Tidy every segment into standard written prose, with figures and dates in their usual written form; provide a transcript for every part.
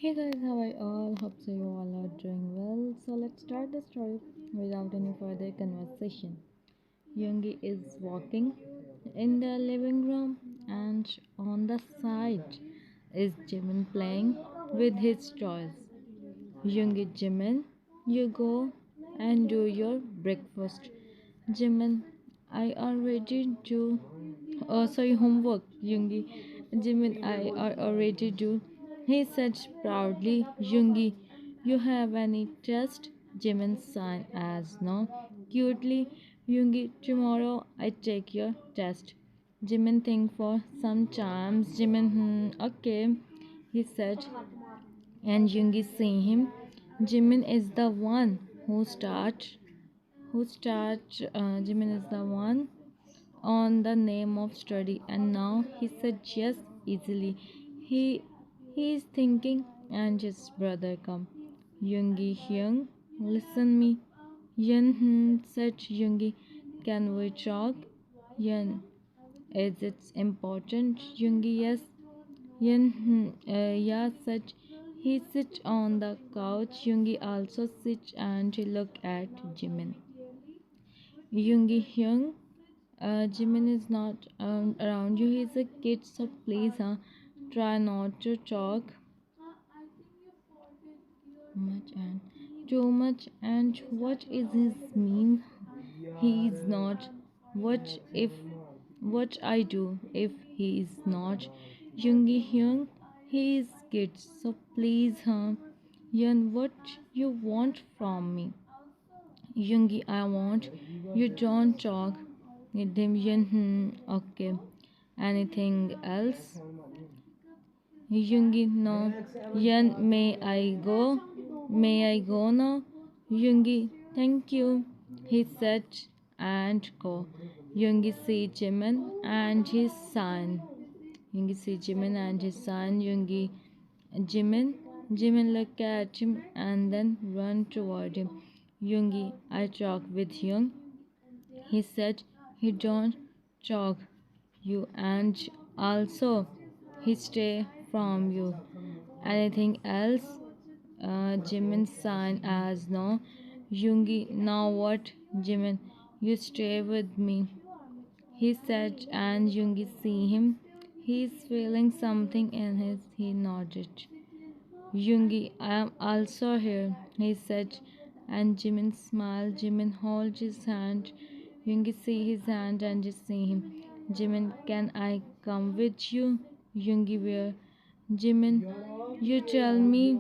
Hey guys, how are you all? Hope so you all are doing well. So let's start the story without any further conversation. Yoongi is walking in the living room, and on the side is Jimin playing with his toys. Yoongi, Jimin, you go and do your breakfast. Jimin, I already do. Oh, sorry, homework. Yoongi, Jimin, I already do. He said proudly. Yoongi, you have any test? Jimin sighed as no. Cutely, Yoongi, tomorrow I take your test. Jimin think for some time. Jimin, okay, he said, and Yoongi see him. Jimin is the one Jimin is the one on the name of study, and now he said yes easily. He is thinking, and his brother come. Yoongi Hyung, listen me. Yun said Yoongi, can we talk? Yun, is it important? Yoongi, yes. Yun yeah said he sit on the couch. Yoongi also sit and look at Jimin. Yoongi Hyung, Jimin is not around you. He's a kid, so please, try not to talk much and too much. And what is his mean? He is not. What if? What I do if he is not? Yoongi Hyung, he is kid, so please, Yeon, what you want from me? Yoongi, I want you don't talk with him. Okay. Anything else? Yoongi, no. Yan, may I go? May I go now? Yoongi, thank you. He said and go. Yoongi see Jimin and his son. Yoongi see Jimin and his son. Yoongi, Jimin. Jimin look at him and then run toward him. Yoongi, I talk with Young. He said he don't talk you and also he stay from you. Anything else? Jimin sign as no. Yoongi, now what? Jimin, you stay with me. He said, and Yoongi see him. He's feeling something in his. He nodded. Yoongi, I am also here, he said, and Jimin smiled. Jimin held his hand. Yoongi see his hand and just see him. Jimin, can I come with you? Yoongi, where? Jimin, you tell me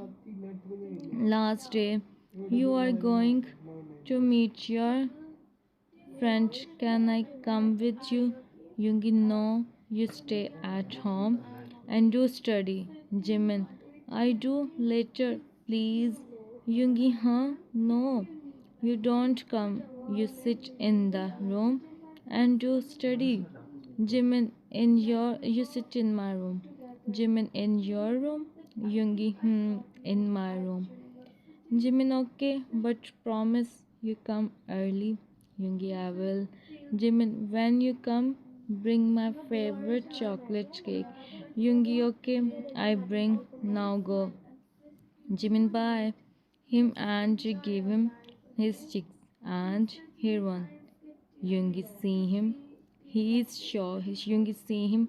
last day you are going to meet your friend. Can I come with you? Yoongi, no, you stay at home and do study. Jimin, I do later, please. Yoongi, huh? No, you don't come. You sit in the room and do study. Jimin, you sit in my room. Jimin, in your room? Yoongi, in my room. Jimin, okay, but promise you come early. Yoongi, I will. Jimin, when you come, bring my favorite chocolate cake. Yoongi, okay, I bring. Now go. Jimin, bye. Him and give him his cheeks and here one. Yoongi see him. He is shocked. Yoongi see him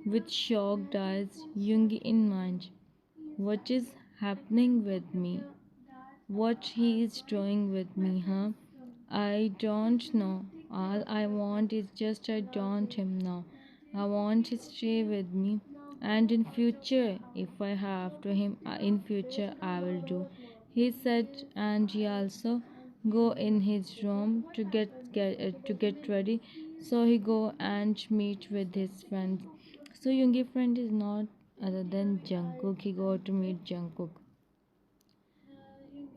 with shocked eyes. Yoongi in mind. What is happening with me? What he is doing with me, huh? I don't know. All I want is just I don't him now. I want to stay with me, and in future, if I have to him, in future I will do. He said, and he also go in his room to get ready. So he go and meet with his friends. So Yoongi friend is not other than Jungkook. He go to meet Jungkook.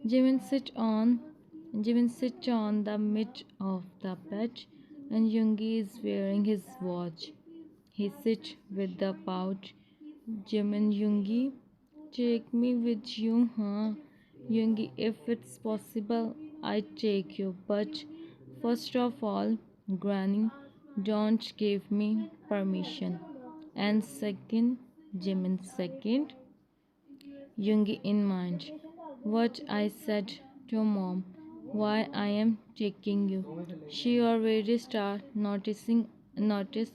Jimin sit on Jimin sit on the mid of the bed and Yoongi is wearing his watch. He sit with the pouch. Jimin, Yoongi, take me with you, huh? Yoongi, if it's possible, I take you. But first of all, Granny, don't give me permission. And second, Jimin, second, Yoongi in mind. What I said to mom, why I am checking you. She already start notice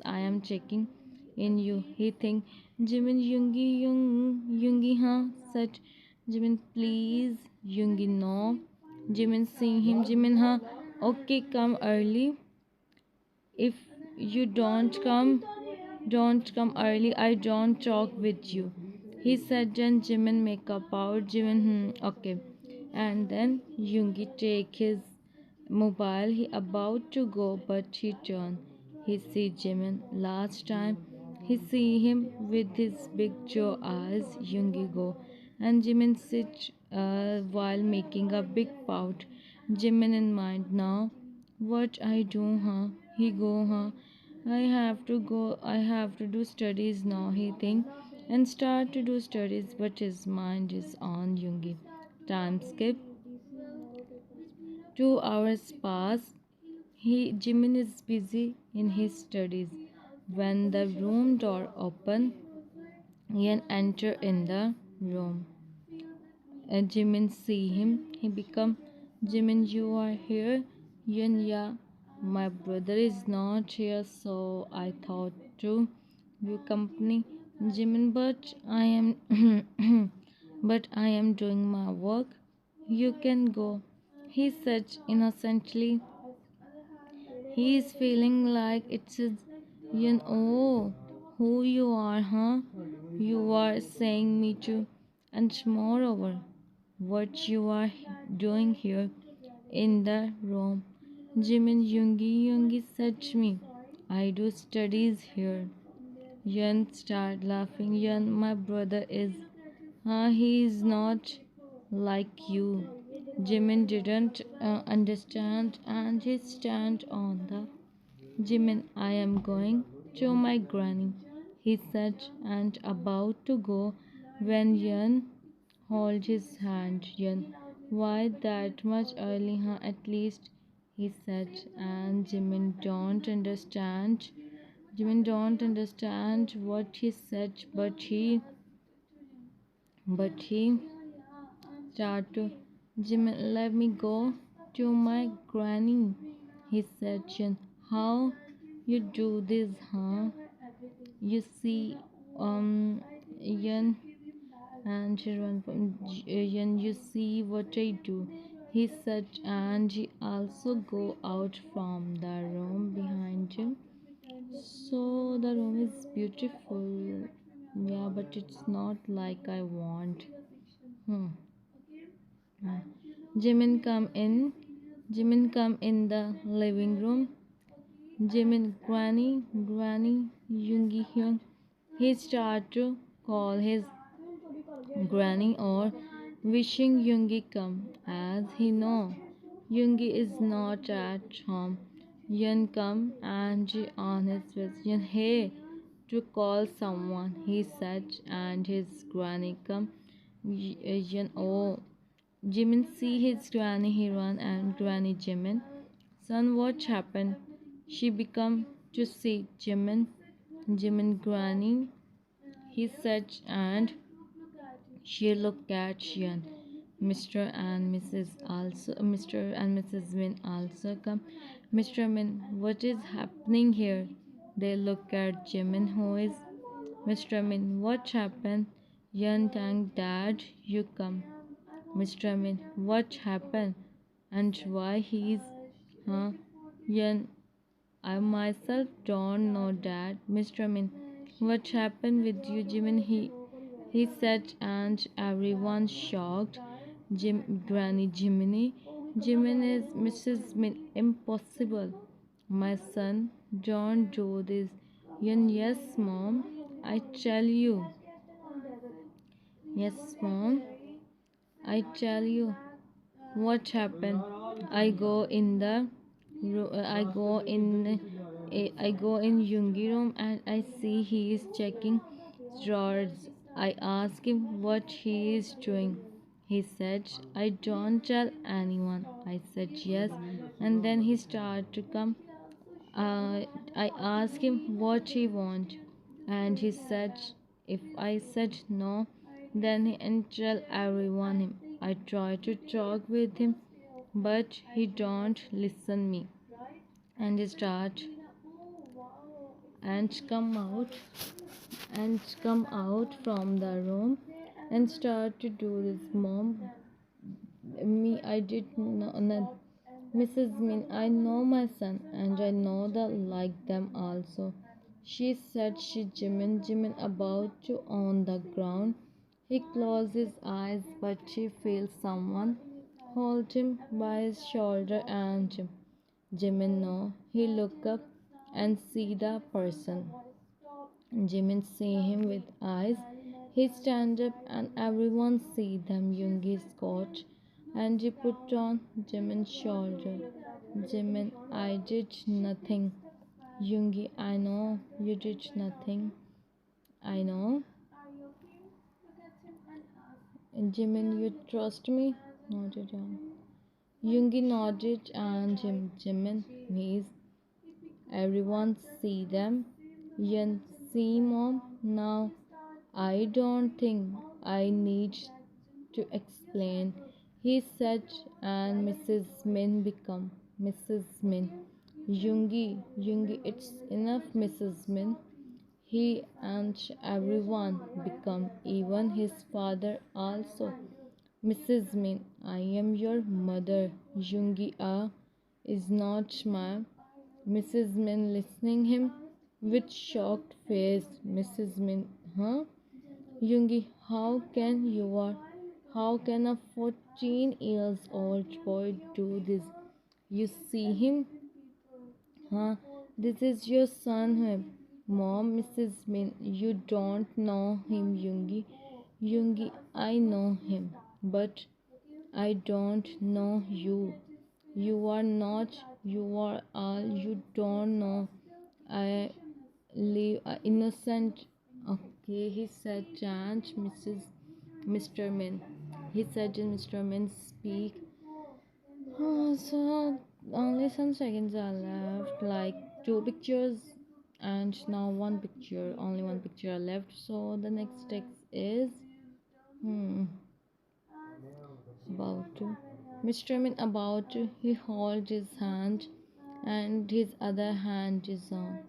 I am checking in you. He think Jimin Yoongi huh? Said Jimin please Yoongi no. Jimin seeing him Jimin huh? Okay come early. If you don't come early. I don't talk with you. He said, then Jimin make up out. Jimin, okay. And then Yoongi take his mobile. He about to go, but he turn. He see Jimin. Last time he see him with his big jaw eyes. Yoongi go, and Jimin sit while making a big pout. Jimin in mind now. What I do, huh? He go, huh? I have to go. I have to do studies now. He think and start to do studies, but his mind is on Yoongi. Time skip. 2 hours pass. Jimin is busy in his studies. When the room door open, Yan enter in the room. Jimin see him. He become Jimin. You are here. Yan, yeah. My brother is not here, so I thought to you company. Jimin, but I am, but I am doing my work. You can go. He said innocently. He is feeling like it's his, who you are, huh? You are saying me to, and moreover, what you are doing here in the room. Jimin Yoongi said to me, I do studies here. Yun started laughing. Yun, my brother is, he is not like you. Jimin didn't understand and he stand on the Jimin, I am going to my granny, he said, and about to go when Yun hold his hand. Yun, why that much early, huh? At least, he said, and Jimin don't understand what he said, but he start to Jimin, let me go to my granny. He said, Jin, how you do this, huh? You see, Yan and Shirvan from Yan, you see what I do. He said, and he also go out from the room behind him. So the room is beautiful, yeah, but it's not like I want. Hmm. Jimin come in. Jimin come in the living room. Jimin Granny Yoongi Hyun. He start to call his granny or wishing Yoongi come as he know Yoongi is not at home. Yun come and on his vision. Hey, to call someone, he said, and his granny come. Yun, oh, Jimin see his granny. He run and granny Jimin. Son, what happened? She become to see Jimin. Jimin granny, he said, and she looked at Xian. Mr. and Mrs. Min also come. Mr. Min, what is happening here? They look at Jimin, who is Mr. Min. What happened? Yan Tang, Dad, you come. Mr. Min, what happened? And why he's, huh? Yan, I myself don't know, Dad. Mr. Min, what happened with you, Jimin? He said, and everyone shocked. Granny Jiminy. Jimin is Mrs. Min. Impossible. My son, don't do this. Yes, Mom. I tell you. Yes, Mom. I tell you. What happened? I go in the I go in Yoongi room and I see he is checking drawers. I ask him what he is doing. He said, I don't tell anyone. I said yes, and then he started to come. I asked him what he want, and he said, if I said no, Then he and tell everyone him. I try to talk with him, but he don't listen me. And start and come out from the room and start to do this. Mom, me, I did not. Mrs. Min, I know my son, and I know that like them also. She said she Jimin about to on the ground. He closed his eyes, but she feels someone hold him by his shoulder and Jimin no. He look up and see the person. Jimin see him with eyes. He stand up and everyone see them. Yoongi's coat and he put on Jimin's shoulder. Jimin, I did nothing. Yoongi, I know you did nothing. I know. And Jimin, you trust me? Nodded on. Yoongi nodded and Jimin, he's everyone see them. Yan see mom now. I don't think I need to explain, he said, and Mrs. Min become Mrs. Min. Yoongi, it's enough, Mrs. Min. He and everyone become, even his father also. Mrs. Min, I am your mother. Yoongi is not my Mrs. Min listening him with shocked face. Mrs. Min, huh? Yoongi, how can a 14 years old boy do this? You see him? Huh? This is your son, him. Mom, Mrs. Min, you don't know him, Yoongi. Yoongi, I know him, but I don't know you. You are not, you are all, you don't know. I live innocent. Okay, he said, chant Mr. Min. He said, Mr. Min, speak. So only some seconds are left, like two pictures, and now one picture, only one picture are left. So the next text is hmm, about to. Mr. Min about to. He holds his hand, and his other hand is on.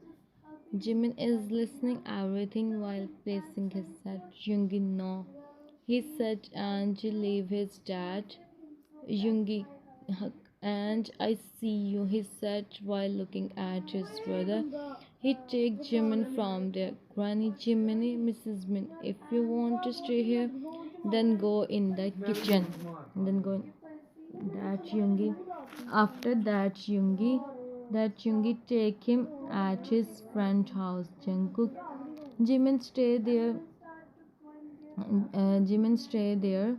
Jimin is listening everything while placing his head. Yoongi no. He said and leave his dad. Yoongi and I see you, he said while looking at his brother. He take Jimin from there. Granny Jiminy, Mrs. Min, if you want to stay here, then go in the kitchen. Then go in that Yoongi. After that Yoongi take him at his friend's house. Jungkook, Jimin stay there. Jimin stay there.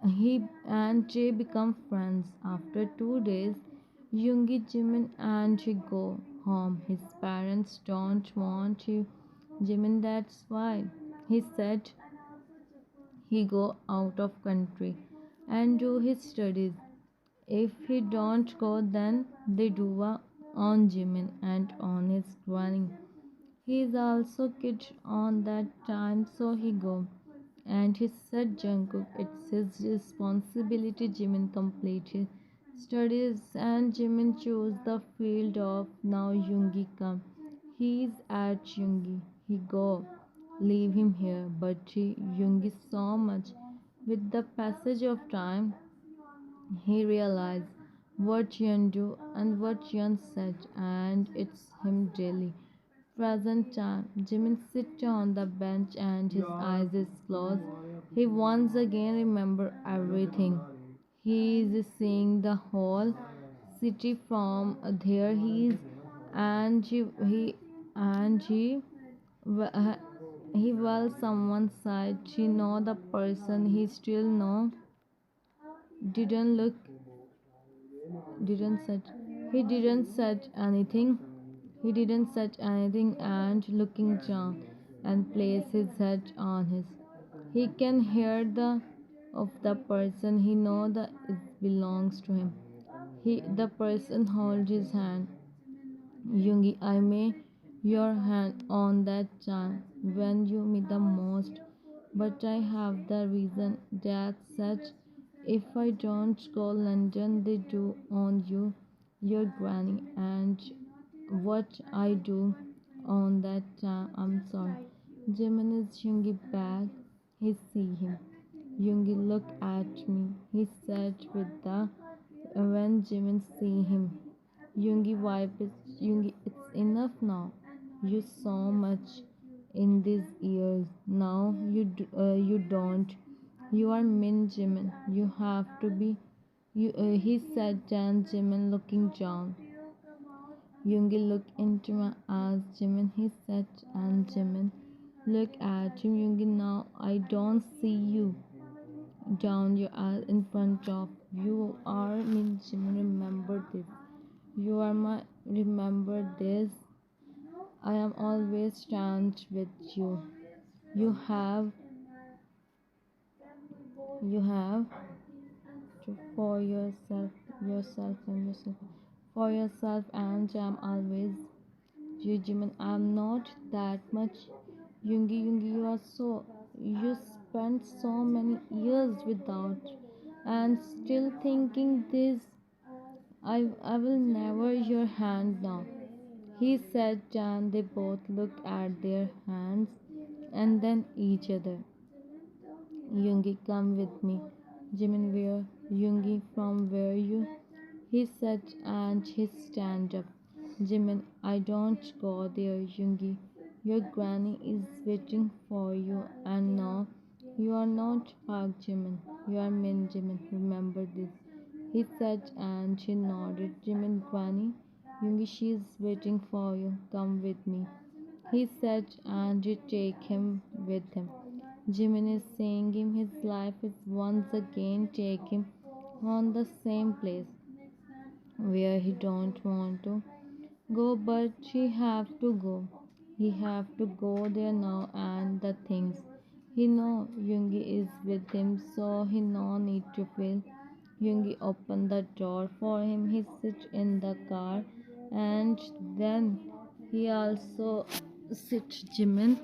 He and Jay become friends. After 2 days, Yoongi, Jimin, and he go home. His parents don't want you, Jimin. That's why he said he go out of country and do his studies. If he don't go, then they do on Jimin and on his granny. He is also kid on that time, so he go. And he said Jungkook, it's his responsibility. Jimin complete his studies and Jimin chose the field of now Yoongi come. He is at Yoongi. He go. Leave him here. But Yoongi so much. With the passage of time, he realized what Yun do and what Yun said, and it's him daily. Present time, Jimin sits on the bench and his eyes is closed. He once again remember everything. He is seeing the whole city from there. And and he well someone's side. He know the person. He still know didn't look didn't said he didn't said anything. He didn't said anything and looking down and place his head on his. He can hear the of the person. He know that it belongs to him. The person holds his hand. Yoongi, I may your hand on that time when you me the most. But I have the reason. Dad said if I don't go London, they do on you, your granny, and what I do on that time. I'm sorry. Jimin is Yoongi back. He see him. Yoongi look at me. He said with the when Jimin see him. Yoongi wipe it. Yoongi, it's enough now. You so much in these years. Now you don't. You are Min Jimin. You have to be. You. He said. Dan Jimin looking down. Yoongi looked into my eyes. Jimin. He said. And Jimin look at him. Yoongi. Now I don't see you. Down your eyes in front of you are Min Jimin. Remember this. You are my. Remember this. I am always stand with you. You have you have to for yourself and I'm always you Jimin. I'm not that much Yoongi you are so you spent so many years without and still thinking this I will never your hand now. He said and they both looked at their hands and then each other. Yoongi, come with me. Jimin, where? Yoongi, from where you? He said, and he stand up. Jimin, I don't go there, Yoongi. Your granny is waiting for you, and now you are not Park Jimin. You are Min Jimin. Remember this. He said, and he nodded. Jimin, granny, Yoongi, she is waiting for you. Come with me. He said, and he take him with him. Jimin is saying him his life is once again take him on the same place where he don't want to go but he have to go. He have to go there now and the things. He know Yoongi is with him so he no need to feel. Yoongi open the door for him. He sit in the car and then he also sit Jimin.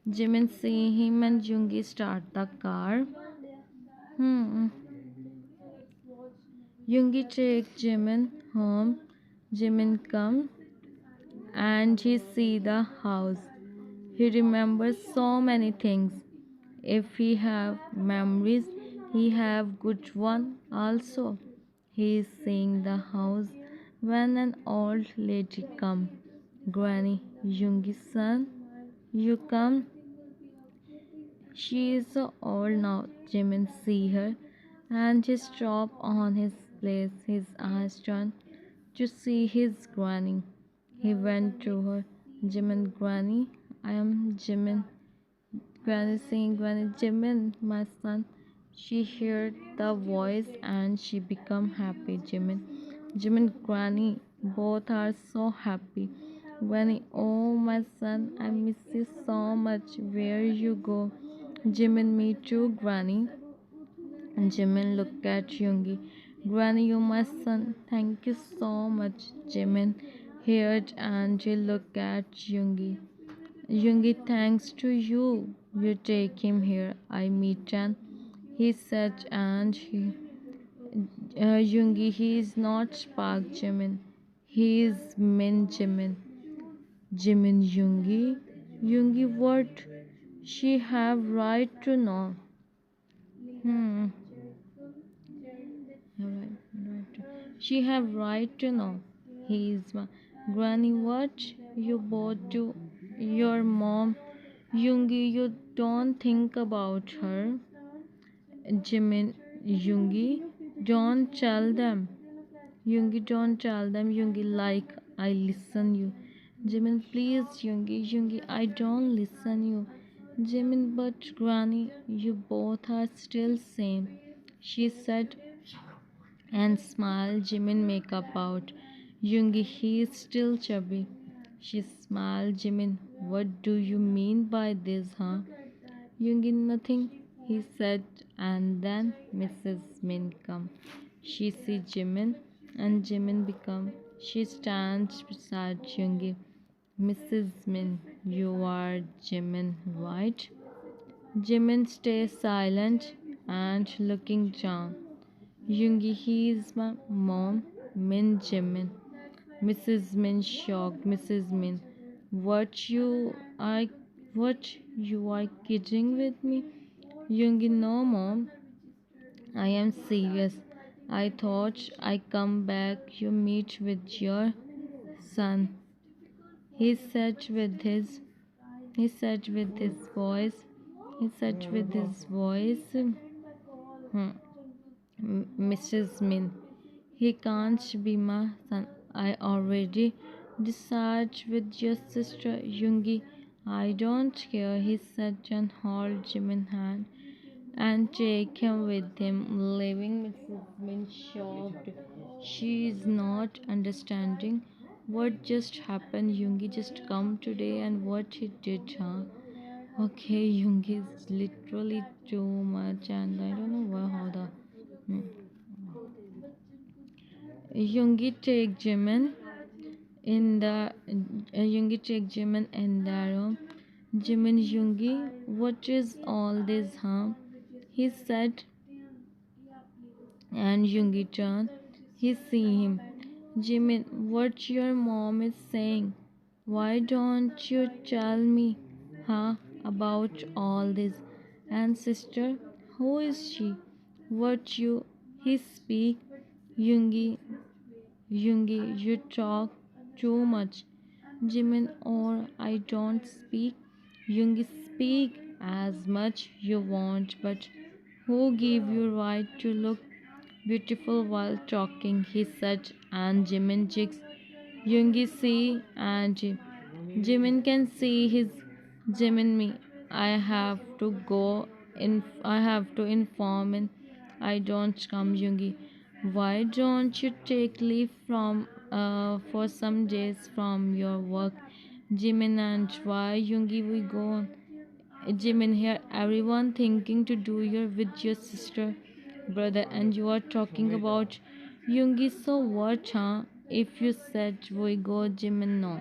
Jimin see him and Yoongi start the car. Hmm. Yoongi take Jimin home. Jimin come and he see the house. He remembers so many things. If he have memories, he have good one also. He is seeing the house when an old lady come. Granny, Yoongi son, you come. She is so old now. Jimin see her and he stop on his place. His eyes turned to see his granny. He went to her. Jimin, granny, I am Jimin. Granny saying, Granny, Jimin, my son. She heard the voice and she become happy. Jimin, granny, both are so happy. Granny, oh my son, I miss you so much. Where you go? Jimin, me too, Granny. And Jimin looked at Yoongi. Granny, you my son. Thank you so much. Jimin heard and he looked at Yoongi. Yoongi, thanks to you. You take him here. I meet and he said and he Yoongi, he is not Park Jimin. He is Min Jimin. Jimin Yoongi. Yoongi, what? She have right to know. Hmm. She have right to know. He is my granny. What you bought to your mom, Yoongi? You don't think about her. Jimin, Yoongi, don't tell them. Yoongi, don't tell them. Yoongi, like I listen you. Jimin, please, Yoongi, I don't listen you. Jimin, but granny, you both are still same. She said and smiled. Jimin makeup out. Yoongi, he is still chubby. She smiled. Jimin, what do you mean by this, huh? Yoongi, nothing, he said, and then Mrs. Min come. She see Jimin, and Jimin become. She stands beside Yoongi. Mrs. Min, you are Jimin, right? Jimin stays silent and looking down. Yoongi, he is my mom. Min Jimin. Mrs. Min shocked. Mrs. Min, I, what you are kidding with me? Yoongi, no, mom. I am serious. I thought I come back. You meet with your son. He said with his he said with his voice he said with his voice Mrs. Min. He can't be my son. I already decided with your sister Yoongi. I don't care, he said and hold Jimin's hand and take him with him, leaving Mrs. Min shocked. She is not understanding what just happened. Yoongi just come today and what he did, huh? Okay, Yoongi is literally too much, and I don't know why how the hmm. Yoongi take Jimin in the Yoongi take Jimin in the room. Jimin, Yoongi, what is all this, huh? He said, and Yoongi turned. He see him. Jimin, what your mom is saying? Why don't you tell me, huh, about all this? And sister, who is she? What you he speak? Yoongi, Yoongi, you talk too much. Jimin, or I don't speak. Yoongi, speak as much you want, but who gave you right to look beautiful while talking? He said, and Jimin jigs. Yoongi see and Jimin can see his Jimin me. I have to inform and I don't come Yoongi. Why don't you take leave from for some days from your work? Jimin, and why Yoongi we go? Jimin here, everyone thinking to do with your sister, brother, and you are talking about Yoongi. So what, huh? If you said we go, Jimin, no.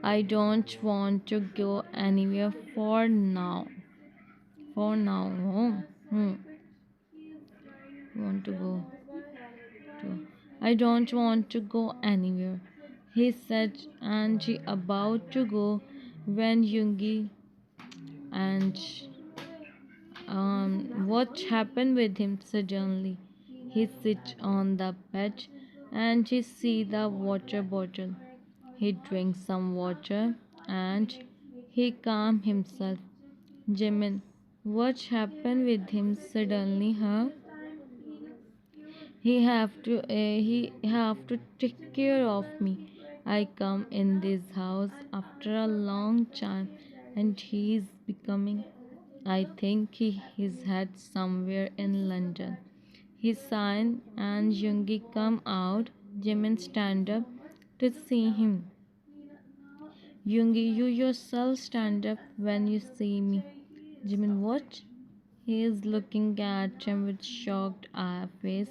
I don't want to go anywhere for now. For now, want to go to. I don't want to go anywhere. He said, and he about to go when Yoongi and what happened with him suddenly? He sit on the bed and he see the water bottle. He drinks some water and he calm himself. Jimin, what happened with him suddenly, huh? He have to take care of me. I come in this house after a long time and he is becoming, I think he is head somewhere in London. He sign and Yoongi come out. Jimin stand up to see him. Yoongi, you yourself stand up when you see me. Jimin, what? He is looking at him with shocked eye face.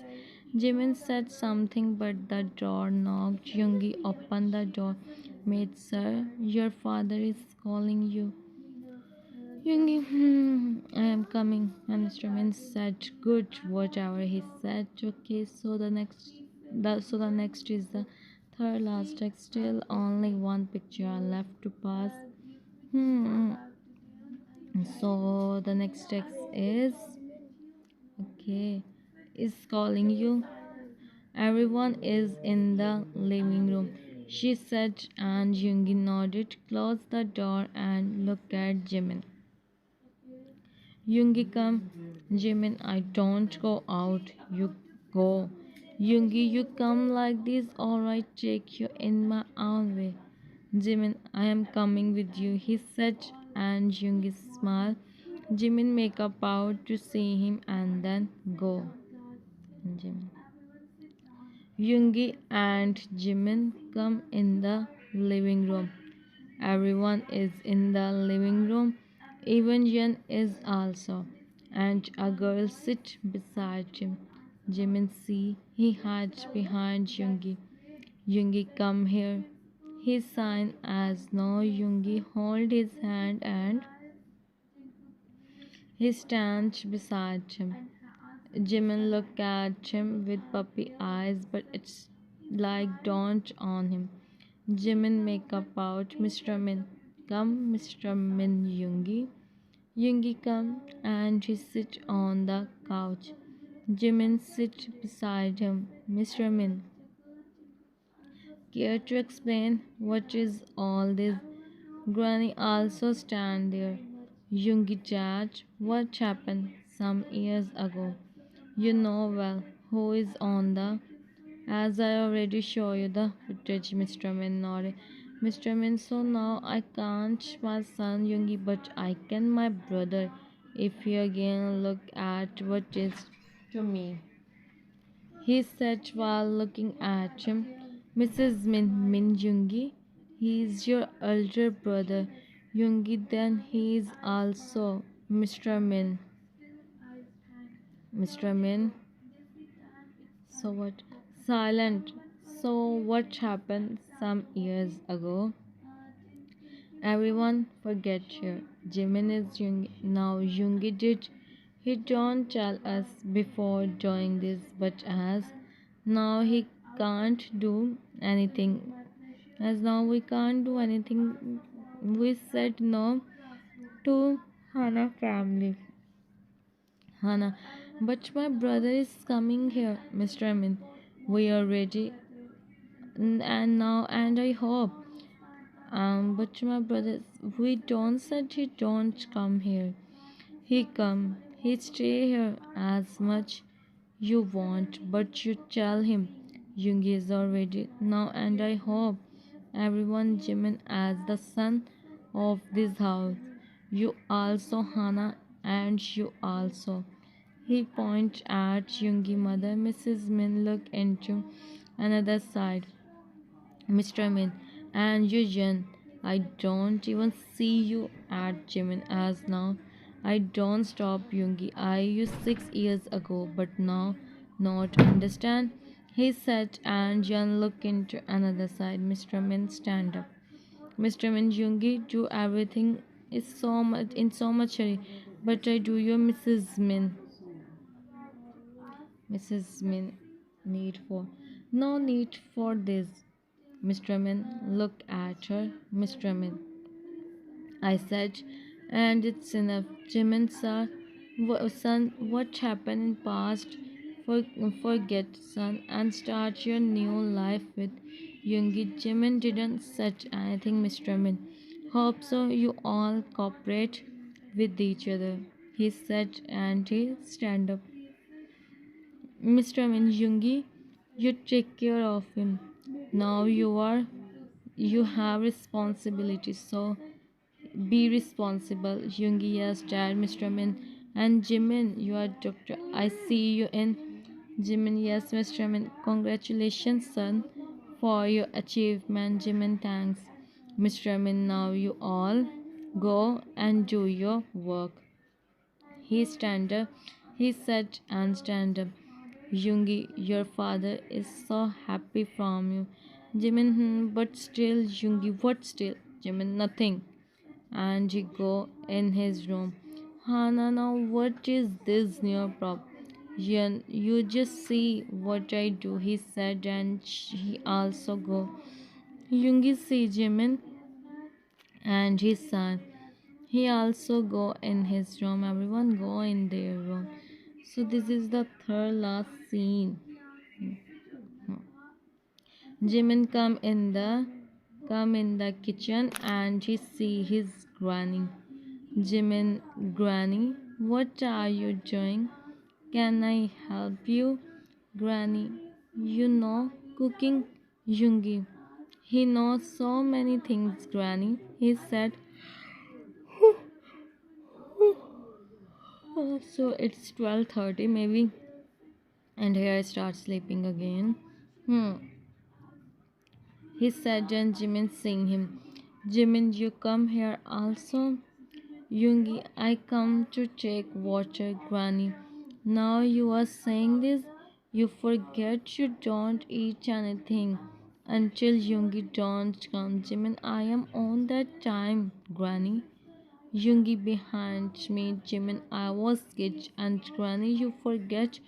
Jimin said something, but the door knocked. Yoongi opened the door. Maid, sir, your father is calling you. Yoongi, I am coming. Mr. Min said, good, whatever he said. Okay, so the next is the third last text. Still only one picture left to pass. Hmm. So the next text is okay. Is calling you. Everyone is in the living room, she said, and Yoongi nodded, closed the door, and looked at Jimin. Yoongi, come. Jimin, I don't go out. You go. Yoongi, you come like this. Alright, take you in my own way. Jimin, I am coming with you, he said, and Yoongi smiled. Jimin make a bow to see him and then go. Jimin. Yoongi and Jimin come in the living room. Everyone is in the living room. Even Yen is also. And a girl sits beside him. Jimin see he hides behind Yoongi. Yoongi, come here. He sign as no. Yoongi hold his hand and He stands beside him. Jimin looked at him with puppy eyes, but it's like dawned on him. Jimin make up out, Mr. Min. Come, Mr. Min Yoongi. Yoongi come and he sit on the couch. Jimin sit beside him. Mr. Min, care to explain what is all this? Granny also stand there. Yoongi judge what happened some years ago. You know well who is on the. As I already show you the footage, Mr. Min nodded. Mr. Min, so now I can't my son Yoongi, but I can my brother. If you again look at what is to me, he said while looking at him. Mrs. Min Yoongi, he is your elder brother. Yoongi, then he is also Mr. Min. Mr. Min, so what? Silent. So what happened some years ago? Everyone forget here. Jimin is Yoongi. Now Yoongi did. He don't tell us before doing this, but as now he can't do anything. As now we can't do anything. We said no to Hana family. Hana, but my brother is coming here, Mr. Amin. We are ready, and now, and I hope. But my brother, we don't said he don't come here. He come, he stay here as much you want, but you tell him Yoongi is already now, and I hope everyone Jimin as the son of this house. You also Hana, and you also. He pointed at Yoongi mother. Mrs. Min looked into another side. Mr. Min, and you, Jen. I don't even see you at Jimin as now. I don't stop Yoongi. I used 6 years ago, but now not understand. He said, and Jen looked into another side. Mr. Min, stand up. Mr. Min, Yoongi, do everything is so much in so much hurry, but I do your Mrs. Min. Mrs. Min, need for no need for this. Mr. Min looked at her. Mr. Min, I said, and it's enough. Jimin, sir, son, what happened in past? Forget, son, and start your new life with Yoongi. Jimin didn't say anything, Mr. Min. Hope so you all cooperate with each other, he said, and he stand up. Mr. Min Yoongi, you take care of him. Now you have responsibility, so be responsible. Yoongi, yes, Dad, Mr. Min. And Jimin, you are doctor. I see you in. Jimin, yes, Mr. Min. Congratulations, son, for your achievement. Jimin, thanks. Mr. Min, now you all go and do your work. He stand up. He said and stand up. Yoongi, your father is so happy from you. Jimin, but still, Yoongi, what still? Jimin, nothing. And he go in his room. Hana, now what is this new prop? You just see what I do, he said, and he also go. Yoongi see Jimin and his son. He also go in his room. Everyone go in their room. So this is the third last scene. Jimin come in the kitchen and he see his granny. Jimin, granny, what are you doing? Can I help you? Granny, you know cooking. Yoongi, he knows so many things, Granny. He said, oh, so it's 12:30 maybe, and here I start sleeping again. Hmm. He said, and Jimin seeing him. Jimin, you come here also? Yoongi, I come to take water, Granny. Now you are saying this? You forget you don't eat anything until Yoongi don't come. Jimin, I am on that time, Granny. Yoongi behind me, Jimin, I was kid, and Granny, you forget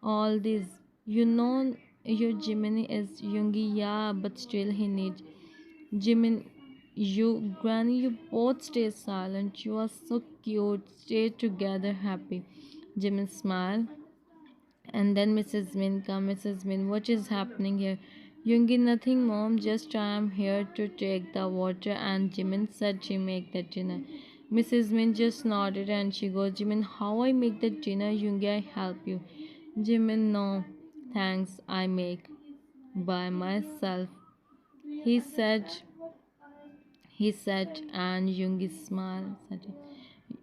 all this. You know your Jimin is Yoongi, yeah, but still he needs Jimin. You, Granny, you both stay silent. You are so cute. Stay together, happy. Jimin smiled. And then Mrs. Min come. Mrs. Min, what is happening here? Yoongi, nothing, mom. Just I am here to take the water. And Jimin said she make the dinner. Mrs. Min just nodded and she goes, Jimin, how I make the dinner? Yoongi, I help you. Jimin, no, thanks. I make by myself. He said. He said, and Yoongi smiled.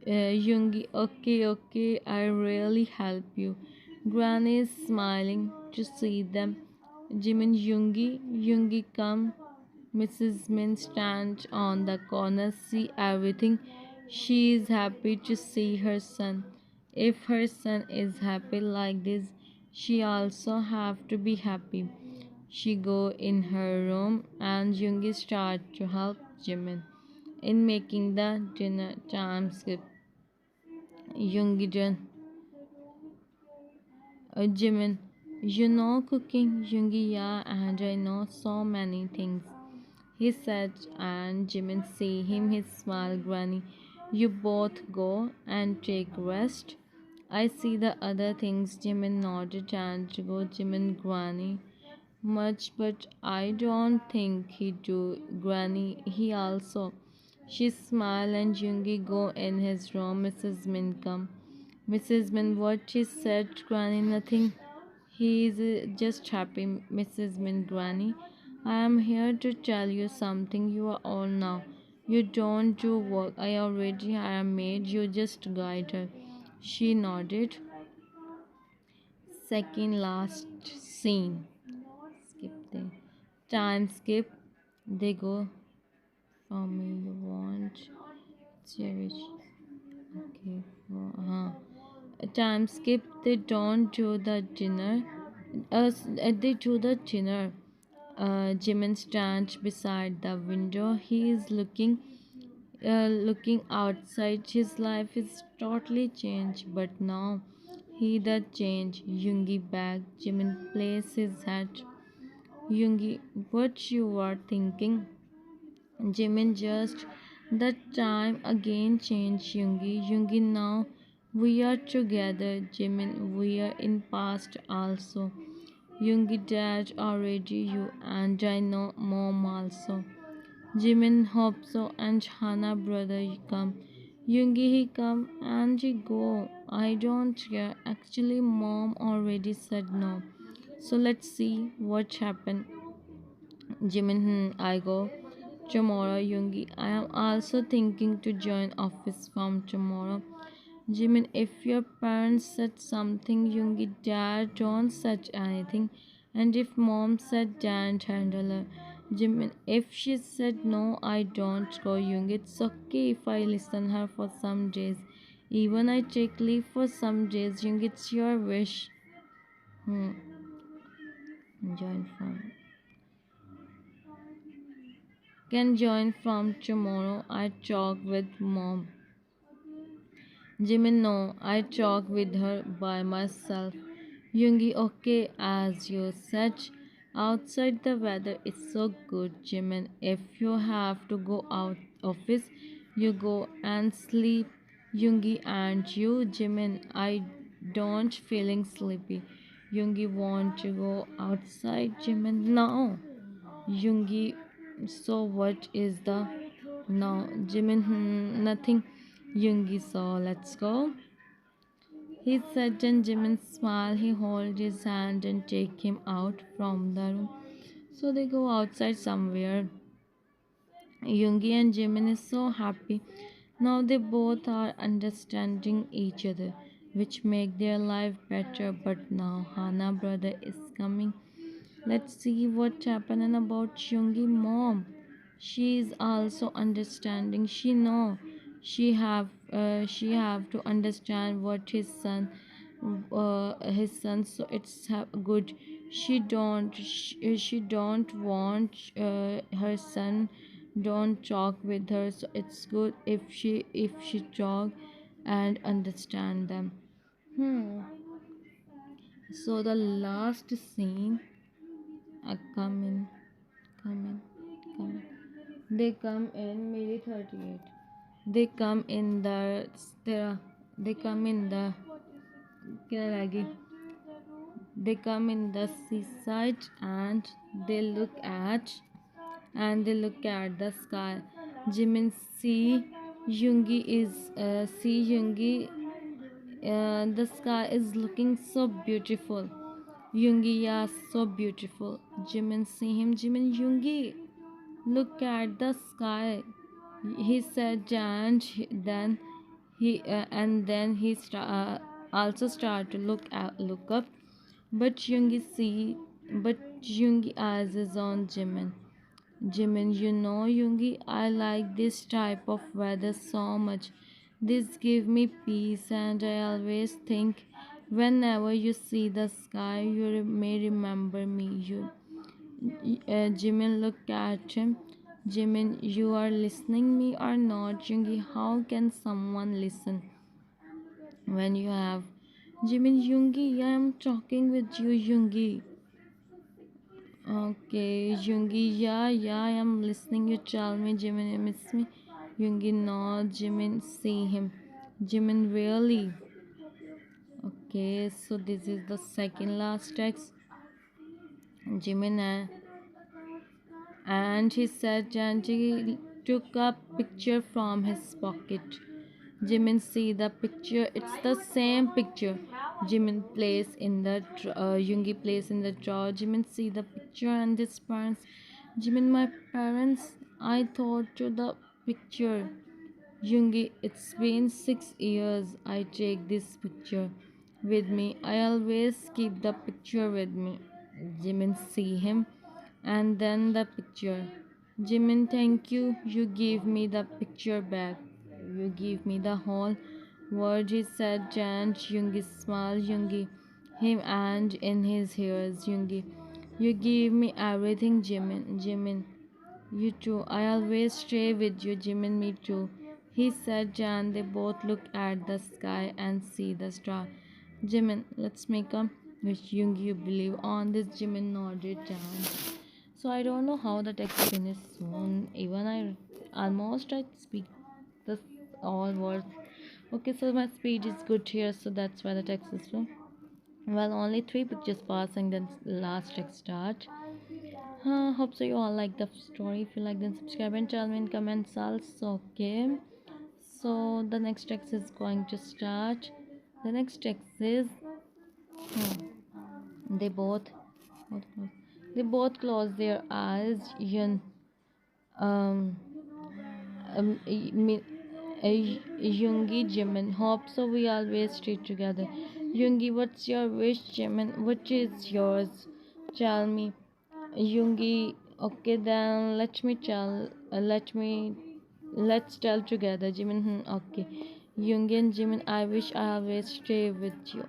Yoongi, okay, okay, I really help you. Granny is smiling to see them. Jimin, Yoongi, come. Mrs. Min stands on the corner, see everything. She is happy to see her son. If her son is happy like this, she also have to be happy. She go in her room and Yoongi start to help Jimin in making the dinner time skip. Yoongi Jimin, you know cooking? Yoongi, yeah, and I know so many things. He said, and Jimin see him, he smiled, Granny. You both go and take rest. I see the other things. Jimin nodded and go, Jimin, Granny. Much, but I don't think he do, Granny. He also. She smiled and Yoongi go in his room. Mrs. Min come. Mrs. Min, what she said, Granny, nothing. He is just happy, Mrs. Min, Granny. I am here to tell you something. You are all now. You don't do work. I am made. You just guide her. She nodded. Second last scene. Skip the time skip. They go from me. You want cherish. Okay. Time skip. They don't do the dinner. They do the dinner. Jimin stands beside the window. He is looking outside. His life is totally changed, but now he that change. Yoongi back. Jimin places his hat. Yoongi, what you are thinking? Jimin just that time again changed. Yoongi, now we are together. Jimin, we are in past also. Yoongi, dad already you, and I know mom also. Jimin hope so, and Hana brother he come. Yoongi he come and he go. I don't care. Actually mom already said no. So let's see what happened. Jimin, I go tomorrow. Yoongi, I am also thinking to join office from tomorrow. Jimin, if your parents said something, Yoongi, dad don't such anything. And if mom said dad handle her. Jimin, if she said no, I don't go. Yoongi, it's okay if I listen her for some days. Even I take leave for some days. Yoongi, it's your wish. Hmm. Join from. Can join from tomorrow. I talk with mom. Jimin, no, I talk with her by myself. Yoongi, okay, as you said, outside the weather is so good, Jimin. If you have to go out office, you go and sleep. Yoongi, and you, Jimin, I don't feeling sleepy. Yoongi want to go outside, Jimin. No. Yoongi, so what is the no? Jimin, nothing. Yoongi, so let's go. He said, and Jimin smiled. He hold his hand and take him out from the room. So they go outside somewhere. Yoongi and Jimin is so happy. Now they both are understanding each other, which make their life better. But now Hana brother is coming. Let's see what happened about Yoongi mom. She is also understanding. She have to understand what his son. So it's good. She don't want her son don't talk with her, so it's good if she talk and understand them. Hmm. So the last scene, come in, come in, come in. They come in maybe 38. They come in they come in the क्या लगी? They come in the seaside and they look at the sky. Jimin see Yoongi. The sky is looking so beautiful. Yoongi, yeah, so beautiful. Jimin see him. Jimin, Yoongi, look at the sky. He said, and then he also start to look up. But Yoongi eyes is on Jimin. Jimin, Yoongi, I like this type of weather so much. This gives me peace, and I always think whenever you see the sky, you may remember me. Jimin looked at him. Jimin, you are listening me or not? Yoongi, how can someone listen when you have Jimin? Yoongi, I am talking with you, Yoongi. Okay, Yoongi, yeah, I am listening. You tell me, Jimin, you miss me? Yoongi, no, Jimin, see him. Jimin, really? Okay, so this is the second last text. Jimin, and he said Janji took a picture from his pocket. Jimin see the picture. It's the same picture. Jimin plays in the Yoongi plays in the drawer. Jimin see the picture and his parents. Jimin, my parents. I thought to the picture. Yoongi, it's been 6 years. I take this picture with me. I always keep the picture with me. Jimin see him and then the picture. Jimin, thank you. You gave me the picture back. You give me the whole world, he said. And Yoongi smiled. Yoongi, him and in his ears. Yoongi, you gave me everything, Jimin, you too. I always stay with you, Jimin. Me too. He said, Jan. They both look at the sky and see the star. Jimin, let's make a wish. Yoongi, you believe on this? Jimin nodded. Jan. So I don't know how the text finishes soon. Even I speak this all words. Okay, so my speed is good here, so that's why the text is slow. Well, only 3 pictures passing, then last text start. Hope so you all like the story. If you like, then subscribe and tell me in comments also. Okay. So the next text is going to start. The next text is they both they both close their eyes. Um, Yoongi, Jimin. Hope so we always stay together. Yoongi, what's your wish? Jimin, what is yours? Tell me. Yoongi, okay then let's tell together. Jimin, okay. Yoongi and Jimin, I wish I always stay with you.